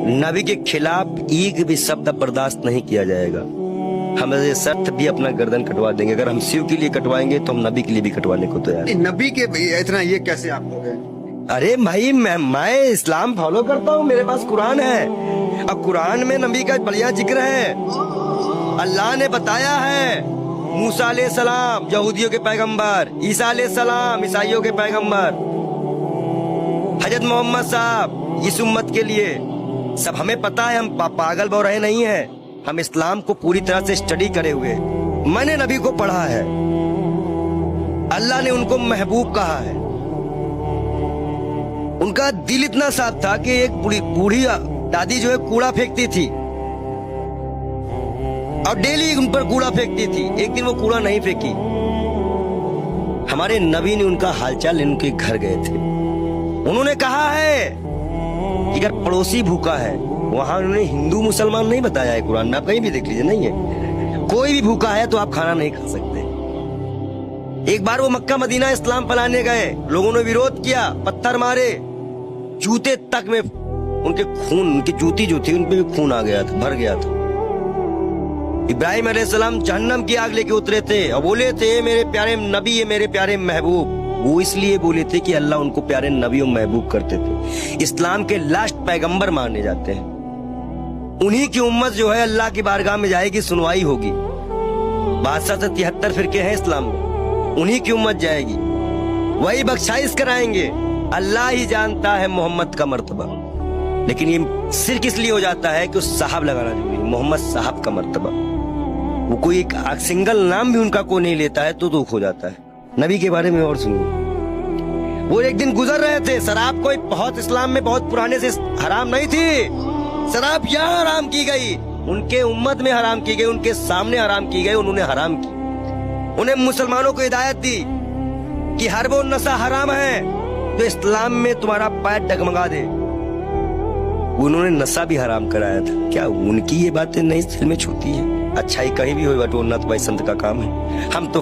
नबी के खिलाफ एक भी शब्द बर्दाश्त नहीं किया जाएगा। हम शर्त भी अपना गर्दन कटवा देंगे। अगर हम शिव के लिए कटवाएंगे तो हम नबी के लिए भी कटवाने को तैयार हैं। नबी के इतना ये कैसे आप हो गए? अरे भाई मैं इस्लाम फॉलो करता हूँ, मेरे पास कुरान है और कुरान में नबी का बढ़िया जिक्र है। अल्लाह ने बताया है मूसा अलैहिस्सलाम यहूदियों के पैगंबर, ईसा अलैहिस्सलाम ईसाइयों के पैगंबर, हजरत मोहम्मद साहब इस उम्मत के लिए सब हमें पता है। हम पागल बौराहे नहीं है, हम इस्लाम को पूरी तरह से स्टडी करे हुए। मैंने नबी को पढ़ा है, अल्लाह ने उनको महबूब कहा है। उनका दिल इतना साफ था कि एक बूढ़ी दादी जो है कूड़ा फेंकती थी और डेली उन पर कूड़ा फेंकती थी। एक दिन वो कूड़ा नहीं फेंकी। हमारे नबी ने उनका हालचाल उनके घर गए थे। उन्होंने कहा है कि अगर पड़ोसी भूखा है, वहां उन्होंने हिंदू मुसलमान नहीं बताया है कुरान में, आप कहीं भी देख लीजिए, नहीं है। कोई भी भूखा है तो आप खाना नहीं खा सकते। एक बार वो मक्का मदीना इस्लाम फैलाने गए, लोगों ने विरोध किया, पत्थर मारे, जूते तक में उनके खून, उनकी जूती जो थी उन पे भी खून आ गया था, भर गया था। इब्राहिम अलैहिस्सलाम जहन्नम की आग लेके उतरे थे और बोले थे मेरे प्यारे नबी, ये मेरे प्यारे महबूब। वो इसलिए बोले थे कि अल्लाह उनको प्यारे नबी और महबूब करते थे। इस्लाम के लास्ट पैगंबर माने जाते हैं। उन्हीं की उम्मत जो है अल्लाह की बारगाह में जाएगी, सुनवाई होगी। 72 फिरके हैं इस्लाम में, उन्हीं की उम्मत जाएगी, वही बख्शाइश कराएंगे। अल्लाह ही जानता है मोहम्मद का मर्तबा, लेकिन ये सिर्फ इसलिए हो जाता है कि उस साहब लगाना जरूरी है, मोहम्मद साहब का मर्तबा। वो कोई एक सिंगल नाम भी उनका को नहीं लेता है तो दुख हो जाता है। नबी के बारे में और सुनिए। वो एक दिन गुजर रहे थे, शराब कोई बहुत इस्लाम में बहुत पुराने से हराम नहीं थी। शराब यहाँ हराम की गई, उनके उम्मत में हराम की गई, उनके सामने हराम की गई, उन्होंने हराम की। उन्हें मुसलमानों को हिदायत दी कि हर वो नशा हराम है तो इस्लाम में तुम्हारा पैर डगमगा दे। उन्होंने नशा भी हराम कराया था। क्या उनकी ये बातें नहीं दिल में छूती है? अच्छाई कहीं भी हो, बट वो नत भाई संत का काम है। हम तो